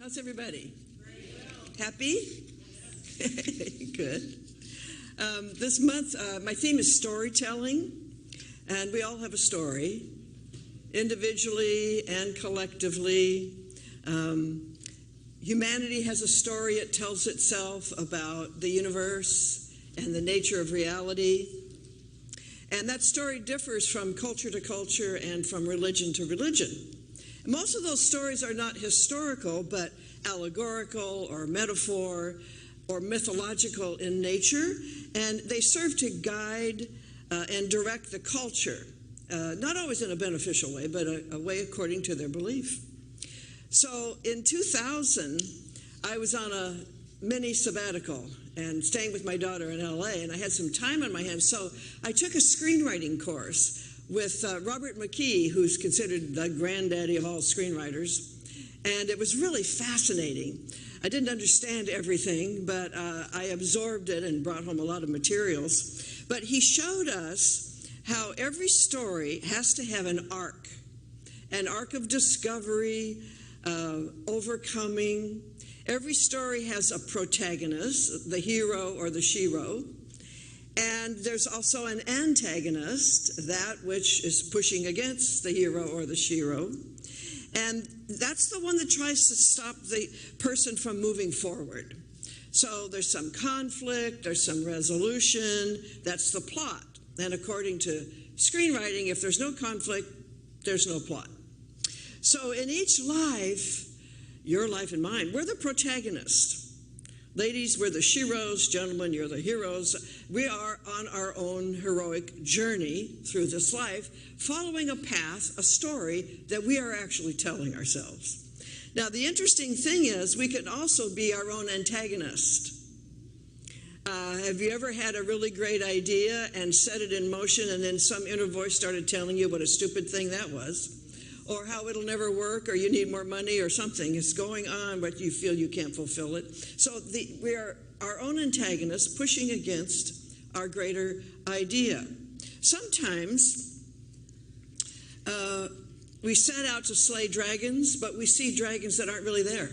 How's everybody? Happy? Good. This month, my theme is storytelling, and we all have a story, individually and collectively. Humanity has a story. It tells itself about the universe and the nature of reality. And that story differs from culture to culture and from religion to religion. Most of those stories are not historical, but allegorical or metaphor or mythological in nature, and they serve to guide and direct the culture, not always in a beneficial way, but a way according to their belief. So in 2000, I was on a mini sabbatical and staying with my daughter in LA, and I had some time on my hands, so I took a screenwriting course with Robert McKee, who's considered the granddaddy of all screenwriters, and it was really fascinating. I didn't understand everything, but I absorbed it and brought home a lot of materials. But he showed us how every story has to have an arc of discovery, overcoming. Every story has a protagonist, the hero or the shero. And there's also an antagonist, that which is pushing against the hero or the shero. And that's the one that tries to stop the person from moving forward. So there's some conflict, there's some resolution, that's the plot. And according to screenwriting, if there's no conflict, there's no plot. So in each life, your life and mine, we're the protagonist. Ladies, we're the sheroes. Gentlemen, you're the heroes. We are on our own heroic journey through this life, following a path, a story that we are actually telling ourselves. Now, the interesting thing is we can also be our own antagonist. Have you ever had a really great idea and set it in motion, and then some inner voice started telling you what a stupid thing that was? Or how it'll never work, or you need more money, or something is going on, but you feel you can't fulfill it. So we are our own antagonists pushing against our greater idea. Sometimes we set out to slay dragons, but we see dragons that aren't really there.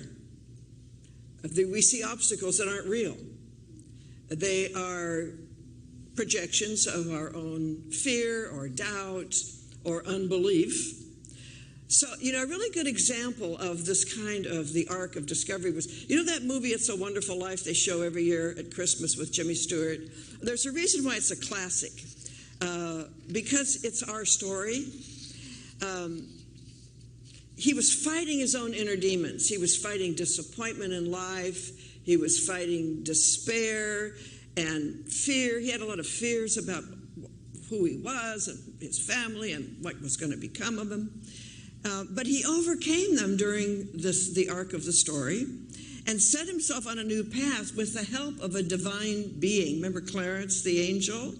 We see obstacles that aren't real. They are projections of our own fear or doubt or unbelief. So, a really good example of this kind of the arc of discovery was, that movie, It's a Wonderful Life, they show every year at Christmas with Jimmy Stewart. There's a reason why it's a classic, because it's our story. He was fighting his own inner demons. He was fighting disappointment in life. He was fighting despair and fear. He had a lot of fears about who he was and his family and what was going to become of him. But he overcame them during the arc of the story and set himself on a new path with the help of a divine being. Remember Clarence, the angel?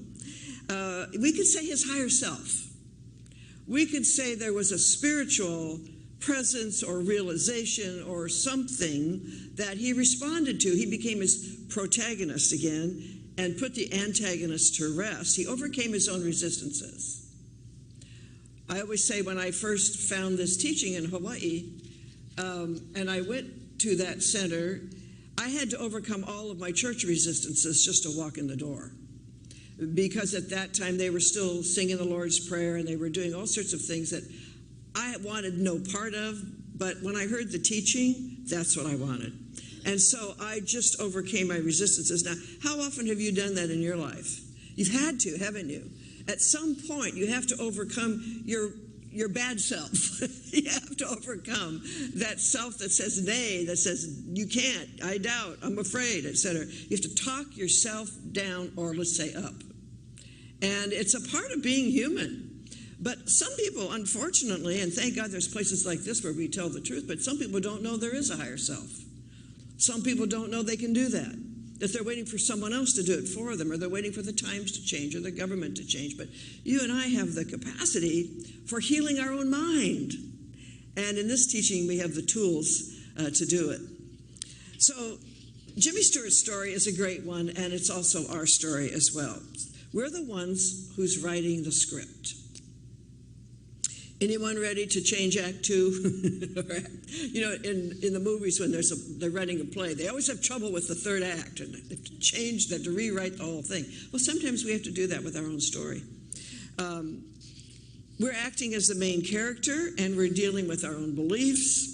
We could say his higher self. We could say there was a spiritual presence or realization or something that he responded to. He became his protagonist again and put the antagonist to rest. He overcame his own resistances. I always say when I first found this teaching in Hawaii, and I went to that center, I had to overcome all of my church resistances just to walk in the door. Because at that time they were still singing the Lord's Prayer and they were doing all sorts of things that I wanted no part of, but when I heard the teaching, that's what I wanted. And so I just overcame my resistances. Now, how often have you done that in your life? You've had to, haven't you? At some point, you have to overcome your bad self. You have to overcome that self that says nay, that says you can't, I doubt, I'm afraid, etc. You have to talk yourself down, or let's say up. And it's a part of being human. But some people, unfortunately, and thank God there's places like this where we tell the truth, but some people don't know there is a higher self. Some people don't know they can do that. That they're waiting for someone else to do it for them, or they're waiting for the times to change or the government to change. But you and I have the capacity for healing our own mind. And in this teaching, we have the tools to do it. So Jimmy Stewart's story is a great one, and it's also our story as well. We're the ones who's writing the script. Anyone ready to change Act 2? You know, in the movies when they're writing a play, they always have trouble with the third act, and they have to change, they have to rewrite the whole thing. Well, sometimes we have to do that with our own story. We're acting as the main character, and we're dealing with our own beliefs.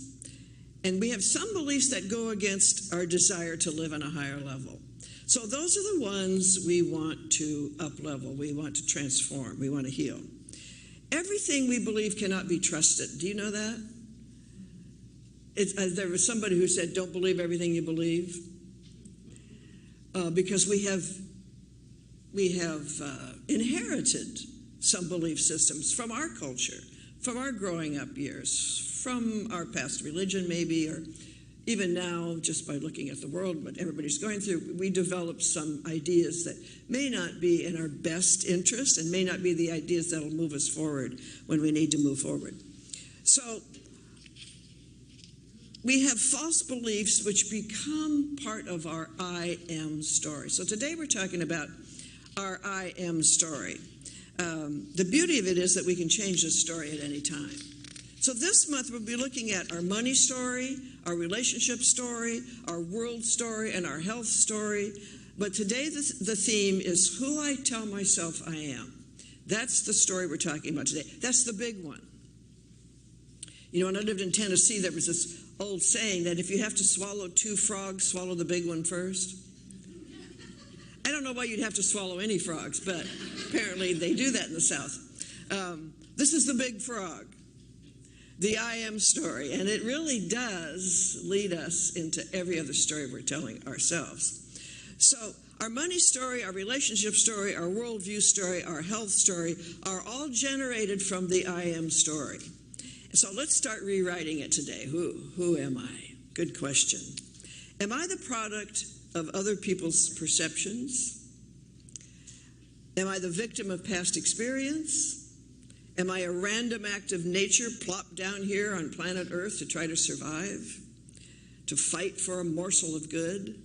And we have some beliefs that go against our desire to live on a higher level. So those are the ones we want to up-level, we want to transform, we want to heal. Everything we believe cannot be trusted. Do you know that? There was somebody who said, don't believe everything you believe. Because we have inherited some belief systems from our culture, from our growing up years, from our past religion maybe, or even now, just by looking at the world, what everybody's going through, we develop some ideas that may not be in our best interest and may not be the ideas that will move us forward when we need to move forward. So we have false beliefs which become part of our I am story. So today we're talking about our I am story. The beauty of it is that we can change this story at any time. So this month we'll be looking at our money story, our relationship story, our world story, and our health story. But today the theme is who I tell myself I am. That's the story we're talking about today. That's the big one. You know, when I lived in Tennessee, there was this old saying that if you have to swallow 2 frogs, swallow the big one first. I don't know why you'd have to swallow any frogs, but apparently they do that in the South. This is the big frog. The I am story, and it really does lead us into every other story we're telling ourselves. So our money story, our relationship story, our worldview story, our health story are all generated from the I am story. So let's start rewriting it today. Who am I? Good question. Am I the product of other people's perceptions? Am I the victim of past experience? Am I a random act of nature plopped down here on planet Earth to try to survive, to fight for a morsel of good?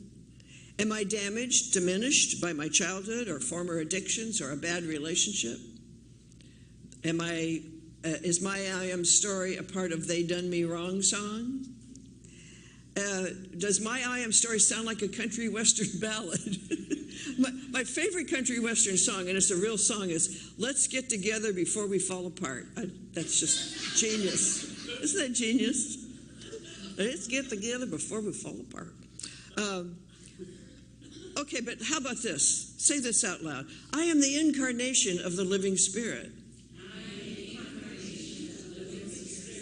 Am I damaged, diminished by my childhood or former addictions or a bad relationship? Is my I am story a part of They Done Me Wrong song? Does my I am story sound like a country western ballad? My favorite country western song, and it's a real song, is Let's Get Together Before We Fall Apart. That's just genius. Isn't that genius? Let's get together before we fall apart. Okay, but how about this? Say this out loud. I am the incarnation of the living Spirit.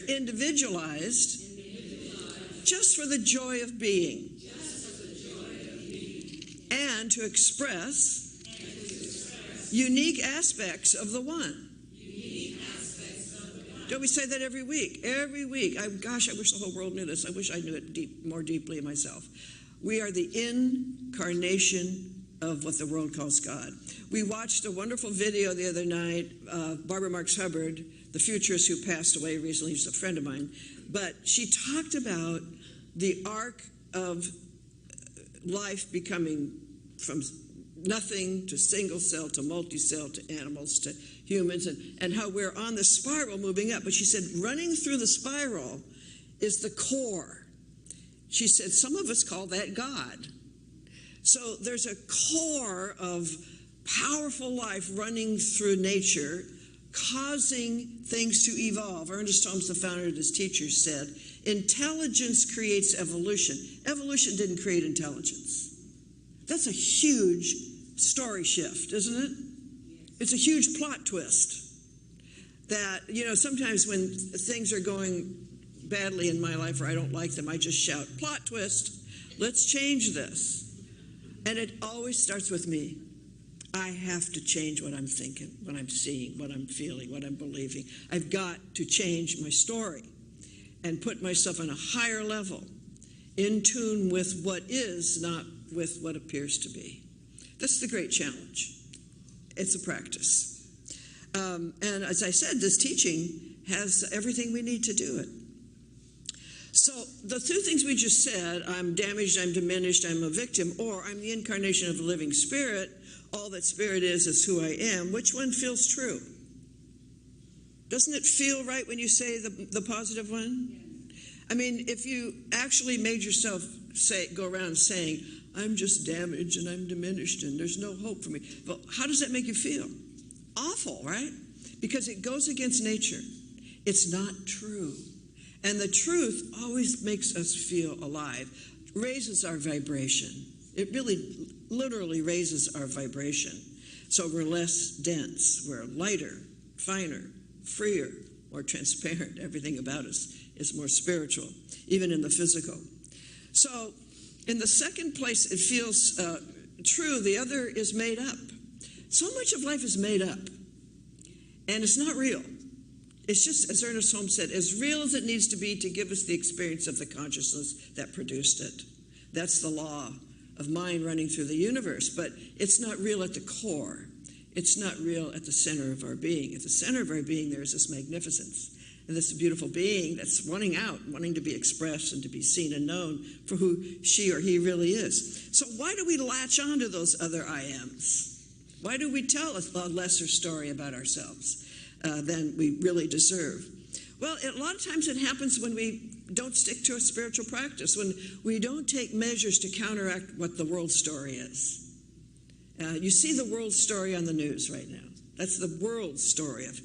Individualized just for the joy of being. And to express unique aspects of the one. Don't we say that every week? Every week. Gosh, I wish the whole world knew this. I wish I knew it more deeply myself. We are the incarnation of what the world calls God. We watched a wonderful video the other night, Barbara Marx Hubbard, the futurist who passed away recently. She's a friend of mine. But she talked about the arc of life becoming from nothing to single cell to multi-cell to animals to humans, and how we're on the spiral moving up. But she said running through the spiral is the core. She said some of us call that God. So there's a core of powerful life running through nature, causing things to evolve. Ernest Holmes, the founder of his teachers, said, intelligence creates evolution. Evolution didn't create intelligence. That's a huge story shift, isn't it? It's a huge plot twist. That, you know, sometimes when things are going badly in my life or I don't like them, I just shout, plot twist, let's change this. And it always starts with me. I have to change what I'm thinking, what I'm seeing, what I'm feeling, what I'm believing. I've got to change my story and put myself on a higher level, in tune with what is, not with what appears to be. That's the great challenge. It's a practice. And as I said, this teaching has everything we need to do it. So the 2 things we just said, I'm damaged, I'm diminished, I'm a victim, or I'm the incarnation of the living Spirit, all that Spirit is who I am, which one feels true? Doesn't it feel right when you say the positive one? Yes. I mean, if you actually made yourself go around saying, I'm just damaged and I'm diminished and there's no hope for me. Well, how does that make you feel? Awful, right? Because it goes against nature. It's not true. And the truth always makes us feel alive, raises our vibration. It really literally raises our vibration. So we're less dense, we're lighter, finer, freer, more transparent. Everything about us is more spiritual, even in the physical. So in the second place, it feels true. The other is made up. So much of life is made up, and it's not real. It's just, as Ernest Holmes said, as real as it needs to be to give us the experience of the consciousness that produced it. That's the law of mind running through the universe, but it's not real at the core. It's not real at the center of our being. At the center of our being, there is this magnificence and this beautiful being that's wanting out, wanting to be expressed and to be seen and known for who she or he really is. So why do we latch on to those other I ams? Why do we tell a lesser story about ourselves than we really deserve? Well, a lot of times it happens when we don't stick to a spiritual practice, when we don't take measures to counteract what the world story is. You see the world story on the news right now. That's the world story of.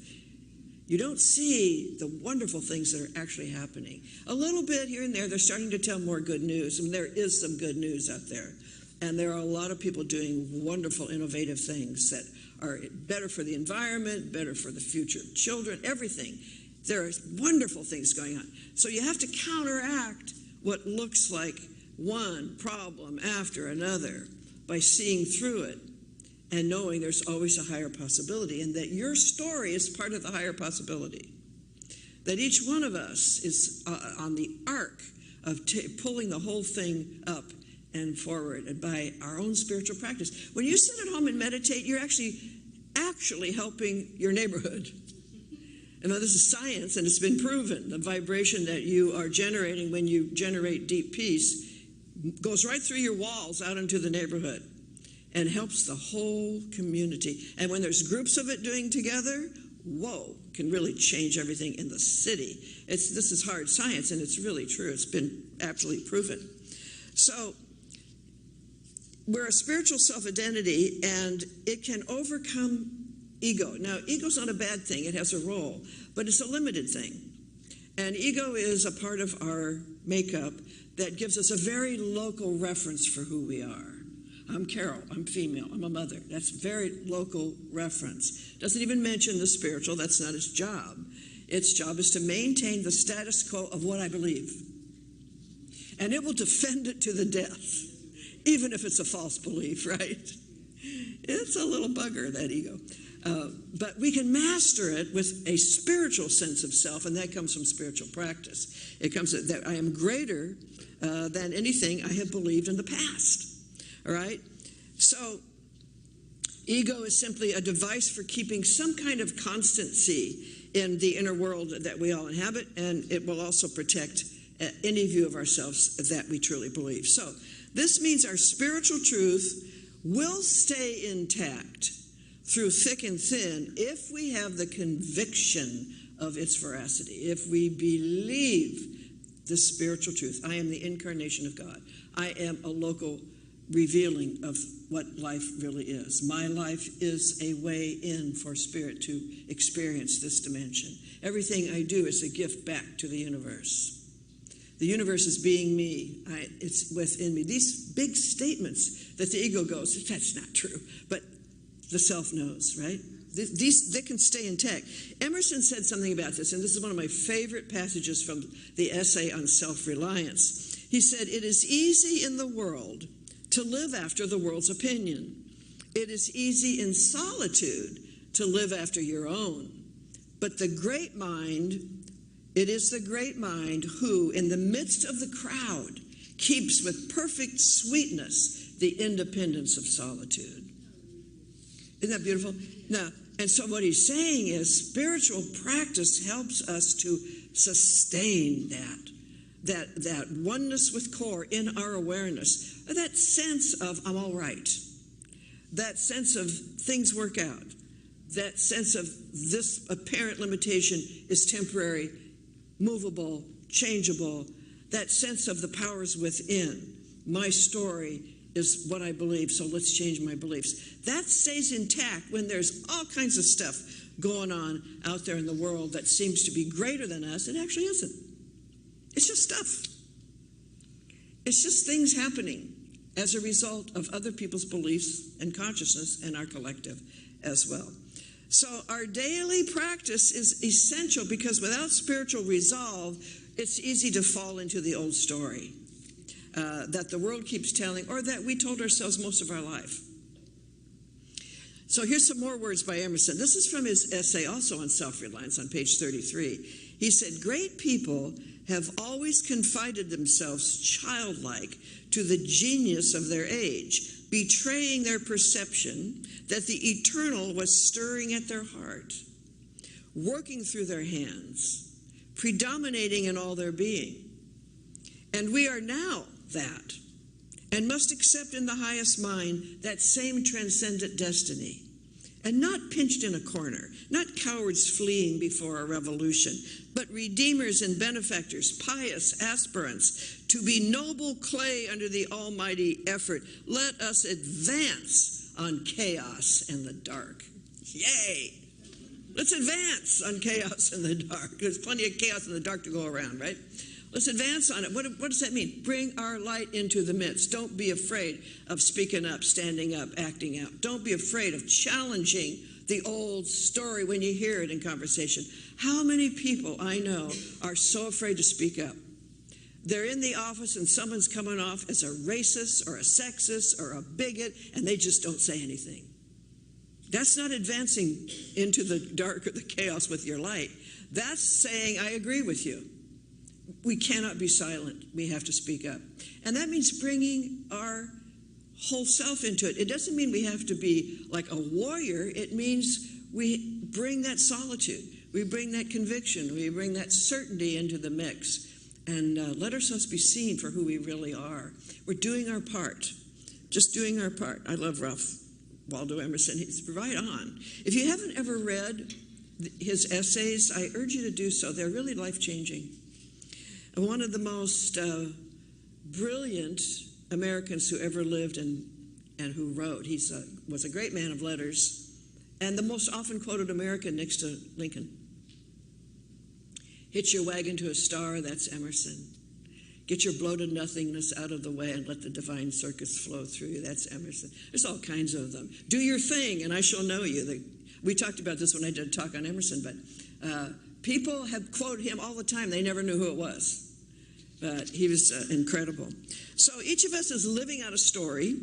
You don't see the wonderful things that are actually happening. A little bit here and there, they're starting to tell more good news. I mean, there is some good news out there. And there are a lot of people doing wonderful, innovative things that are better for the environment, better for the future of children, everything. There are wonderful things going on. So you have to counteract what looks like one problem after another by seeing through it and knowing there's always a higher possibility, and that your story is part of the higher possibility. That each one of us is on the arc of pulling the whole thing up and forward, and by our own spiritual practice. When you sit at home and meditate, you're actually helping your neighborhood. And this is science, and it's been proven. The vibration that you are generating when you generate deep peace goes right through your walls out into the neighborhood and helps the whole community. And when there's groups of it doing together, whoa, can really change everything in the city. This is hard science, and it's really true. It's been absolutely proven. So we're a spiritual self-identity, and it can overcome ego. Now, ego's not a bad thing. It has a role, but it's a limited thing. And ego is a part of our makeup that gives us a very local reference for who we are. I'm Carol, I'm female, I'm a mother. That's very local reference. Doesn't even mention the spiritual, that's not its job. Its job is to maintain the status quo of what I believe. And it will defend it to the death, even if it's a false belief, right? It's a little bugger, that ego. But we can master it with a spiritual sense of self, and that comes from spiritual practice. It comes that I am greater than anything I have believed in the past. All right? So, ego is simply a device for keeping some kind of constancy in the inner world that we all inhabit, and it will also protect any view of ourselves that we truly believe. So, this means our spiritual truth will stay intact through thick and thin if we have the conviction of its veracity, if we believe the spiritual truth. I am the incarnation of God. I am a local revealing of what life really is. My life is a way in for spirit to experience this dimension. Everything I do is a gift back to the universe. The universe is being me. It's within me. These big statements that the ego goes, that's not true. But the self knows, right? They can stay intact. Emerson said something about this, and this is one of my favorite passages from the essay on self-reliance. He said, "It is easy in the world to live after the world's opinion. It is easy in solitude to live after your own. But the great mind, it is the great mind who, in the midst of the crowd, keeps with perfect sweetness the independence of solitude." Isn't that beautiful? Now, and so what he's saying is spiritual practice helps us to sustain that oneness with core in our awareness, that sense of I'm all right, that sense of things work out, that sense of this apparent limitation is temporary, movable, changeable, that sense of the powers within. My story is what I believe, so let's change my beliefs. That stays intact when there's all kinds of stuff going on out there in the world that seems to be greater than us. It actually isn't. It's just stuff. It's just things happening as a result of other people's beliefs and consciousness and our collective as well. So our daily practice is essential because without spiritual resolve, it's easy to fall into the old story that the world keeps telling or that we told ourselves most of our life. So here's some more words by Emerson. This is from his essay also on self-reliance on page 33. He said, "Great people have always confided themselves childlike to the genius of their age, betraying their perception that the eternal was stirring at their heart, working through their hands, predominating in all their being. And we are now that, and must accept in the highest mind that same transcendent destiny, and not pinched in a corner, not cowards fleeing before a revolution, but redeemers and benefactors, pious aspirants, to be noble clay under the almighty effort. Let us advance on chaos and the dark." Yay! Let's advance on chaos and the dark. There's plenty of chaos and the dark to go around, right? Let's advance on it. What does that mean? Bring our light into the midst. Don't be afraid of speaking up, standing up, acting out. Don't be afraid of challenging the old story when you hear it in conversation. How many people I know are so afraid to speak up? They're in the office and someone's coming off as a racist or a sexist or a bigot, and they just don't say anything. That's not advancing into the dark or the chaos with your light. That's saying, I agree with you. We cannot be silent. We have to speak up. And that means bringing our whole self into it. It doesn't mean we have to be like a warrior. It means we bring that solitude. We bring that conviction. We bring that certainty into the mix. And let ourselves be seen for who we really are. We're doing our part. Just doing our part. I love Ralph Waldo Emerson. He's right on. If you haven't ever read his essays, I urge you to do so. They're really life-changing. And one of the most brilliant Americans who ever lived and who wrote. He was a great man of letters and the most often quoted American next to Lincoln. Hitch your wagon to a star, that's Emerson. Get your bloated nothingness out of the way and let the divine circus flow through you, that's Emerson. There's all kinds of them. Do your thing and I shall know you. We talked about this when I did a talk on Emerson, but people have quoted him all the time. They never knew who it was. But he was incredible. So each of us is living out a story.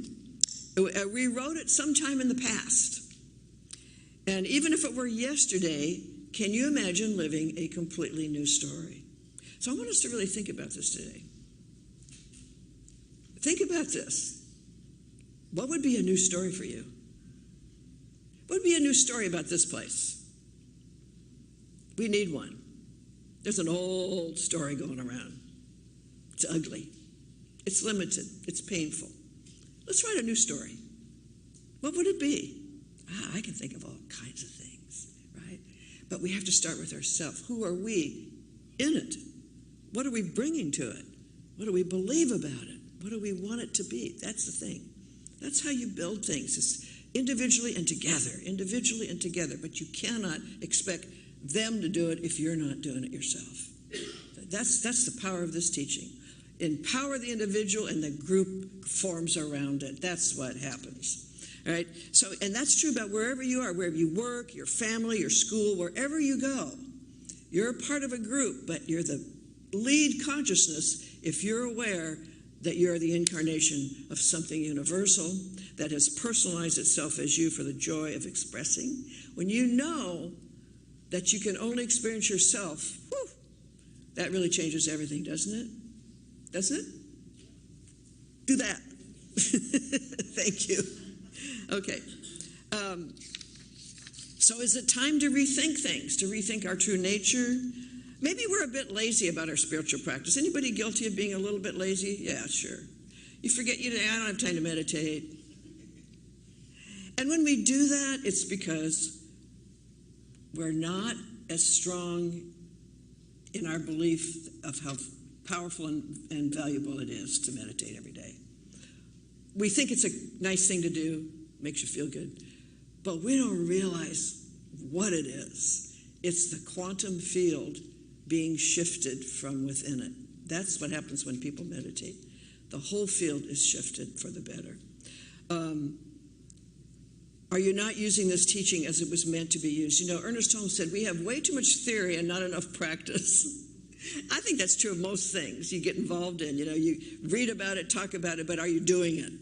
We wrote it sometime in the past. And even if it were yesterday, can you imagine living a completely new story? So I want us to really think about this today. Think about this. What would be a new story for you? What would be a new story about this place? We need one. There's an old story going around. It's ugly. It's limited. It's painful. Let's write a new story. What would it be? I can think of all kinds of things, right? But we have to start with ourselves. Who are we in it? What are we bringing to it? What do we believe about it? What do we want it to be? That's the thing. That's how you build things. It's individually and together. But you cannot expect them to do it if you're not doing it yourself. That's the power of this teaching. Empower the individual and the group forms around it. That's what happens. All right? So, and that's true about wherever you are, wherever you work, your family, your school, wherever you go. You're a part of a group, but you're the lead consciousness if you're aware that you're the incarnation of something universal that has personalized itself as you for the joy of expressing. When you know that you can only experience yourself, whew, that really changes everything, doesn't it? Doesn't it? Do that. Thank you. Okay. So is it time to rethink things, to rethink our true nature? Maybe we're a bit lazy about our spiritual practice. Anybody guilty of being a little bit lazy? Yeah, sure. You forget, I don't have time to meditate. And when we do that, it's because we're not as strong in our belief of how powerful and valuable it is to meditate every day. We think it's a nice thing to do, makes you feel good, but we don't realize what it is. It's the quantum field being shifted from within it. That's what happens when people meditate. The whole field is shifted for the better. Are you not using this teaching as it was meant to be used? You know, Ernest Holmes said, we have way too much theory and not enough practice. I think that's true of most things you get involved in. You know, you read about it, talk about it, but are you doing it?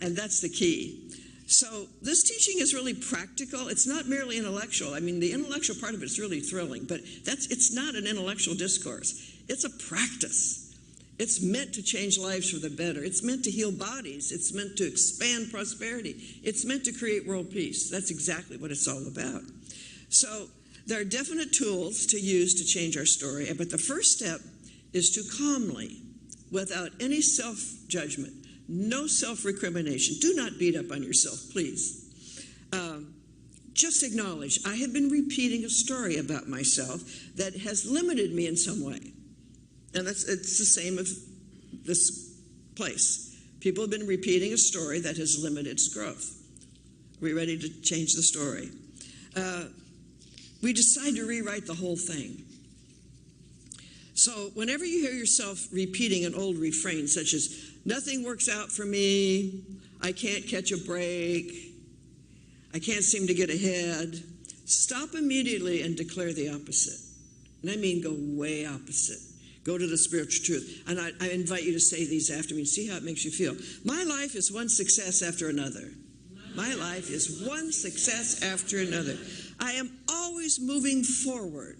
And that's the key. So this teaching is really practical. It's not merely intellectual. I mean, the intellectual part of it is really thrilling, but it's not an intellectual discourse. It's a practice. It's meant to change lives for the better. It's meant to heal bodies. It's meant to expand prosperity. It's meant to create world peace. That's exactly what it's all about. So there are definite tools to use to change our story, but the first step is to calmly, without any self-judgment, no self-recrimination. Do not beat up on yourself, please. Just acknowledge, I have been repeating a story about myself that has limited me in some way. And it's the same of this place. People have been repeating a story that has limited its growth. Are we ready to change the story? We decide to rewrite the whole thing. So whenever you hear yourself repeating an old refrain, such as, nothing works out for me, I can't catch a break, I can't seem to get ahead, stop immediately and declare the opposite. And I mean go way opposite. Go to the spiritual truth. And I invite you to say these after me and see how it makes you feel. My life is one success after another. My life is one success after another. I am always moving forward.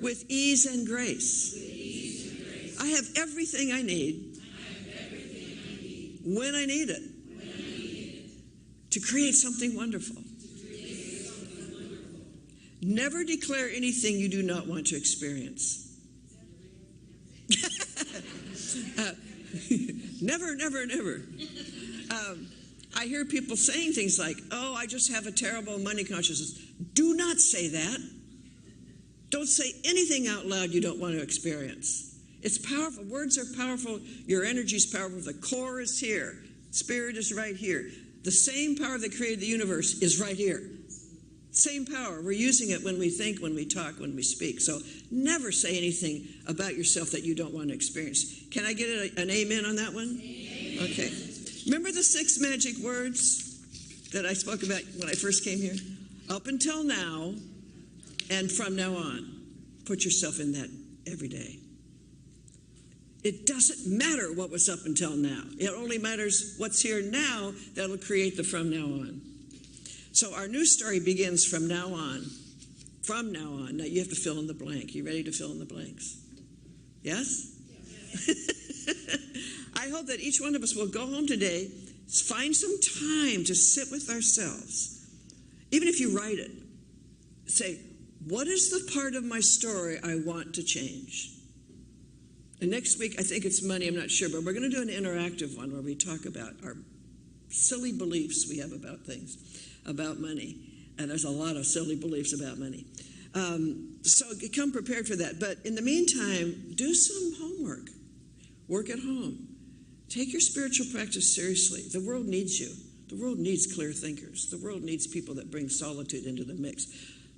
With ease and grace. I have everything I need. When I need it. To create something wonderful. Never declare anything you do not want to experience. Never, never, never. I hear people saying things like, oh, I just have a terrible money consciousness. Do not say that. Don't say anything out loud you don't want to experience. It's powerful. Words are powerful. Your energy is powerful. The core is here. Spirit is right here. The same power that created the universe is right here. Same power. We're using it when we think, when we talk, when we speak. So never say anything about yourself that you don't want to experience. Can I get an amen on that one? Amen. Okay. Remember the 6 magic words that I spoke about when I first came here? Up until now and from now on. Put yourself in that every day. It doesn't matter what was up until now. It only matters what's here now that'll create the from now on. So our new story begins from now on. From now on. Now you have to fill in the blank. You ready to fill in the blanks? Yes? Yes. I hope that each one of us will go home today, find some time to sit with ourselves. Even if you write it, say, what is the part of my story I want to change? And next week, I think it's money, I'm not sure, but we're going to do an interactive one where we talk about our silly beliefs we have about things, about money. And there's a lot of silly beliefs about money. So come prepared for that. But in the meantime, do some homework. Work at home. Take your spiritual practice seriously. The world needs you. The world needs clear thinkers. The world needs people that bring solitude into the mix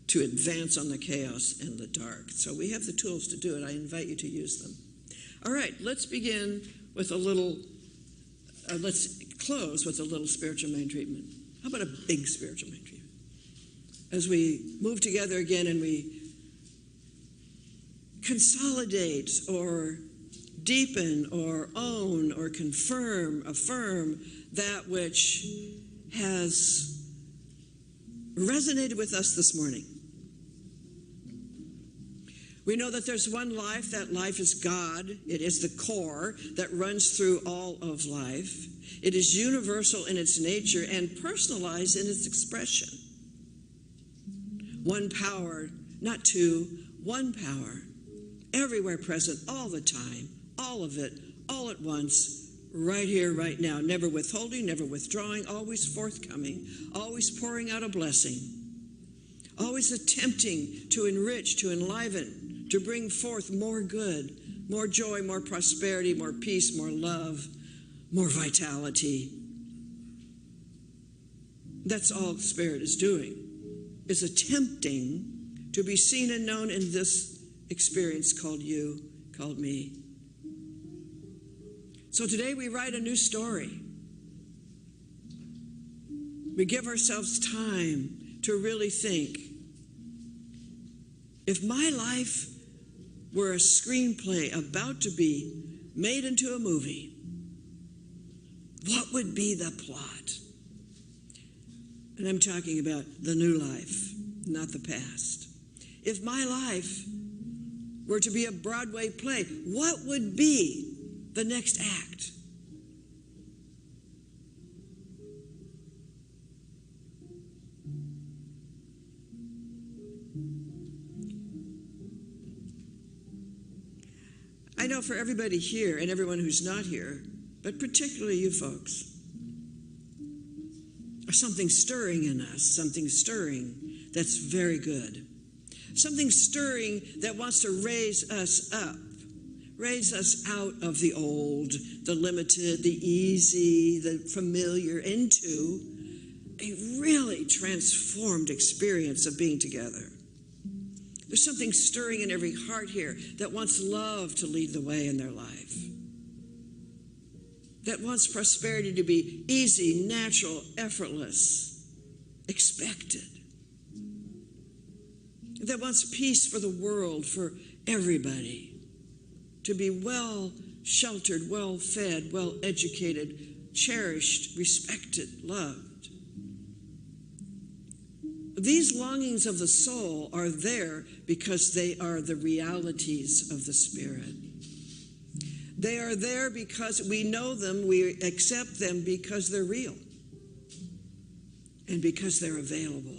to advance on the chaos and the dark. So we have the tools to do it. I invite you to use them. All right, let's begin with a little, let's close with a little spiritual mind treatment. How about a big spiritual mind treatment? As we move together again and we consolidate or deepen or own or confirm, affirm that which has resonated with us this morning. We know that there's one life. That life is God. It is the core that runs through all of life. It is universal in its nature and personalized in its expression. One power, not two, one power, everywhere present, all the time, all of it, all at once, right here, right now, never withholding, never withdrawing, always forthcoming, always pouring out a blessing, always attempting to enrich, to enliven, to bring forth more good, more joy, more prosperity, more peace, more love, more vitality. That's all Spirit is doing, is attempting to be seen and known in this experience called you, called me. So today we write a new story. We give ourselves time to really think, if my life were a screenplay about to be made into a movie, what would be the plot? And I'm talking about the new life, not the past. If my life were to be a Broadway play, what would be the next act? I know for everybody here and everyone who's not here, but particularly you folks, there's something stirring in us, something stirring that's very good. Something stirring that wants to raise us up, raise us out of the old, the limited, the easy, the familiar, into a really transformed experience of being together. There's something stirring in every heart here that wants love to lead the way in their life, that wants prosperity to be easy, natural, effortless, expected, that wants peace for the world, for everybody, to be well sheltered, well fed, well educated, cherished, respected, loved. These longings of the soul are there because they are the realities of the Spirit. They are there because we know them, we accept them because they're real and because they're available.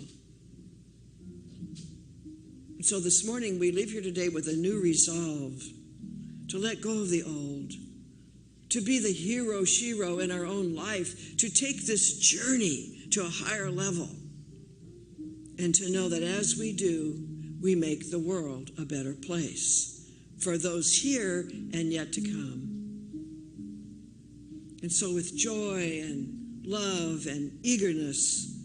And so this morning we leave here today with a new resolve to let go of the old, to be the hero, shero in our own life, to take this journey to a higher level, and to know that as we do, we make the world a better place for those here and yet to come. And so with joy and love and eagerness,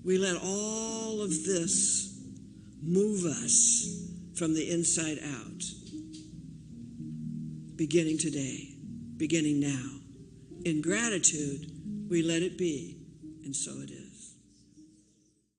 we let all of this move us from the inside out, beginning today, beginning now. In gratitude, we let it be, and so it is.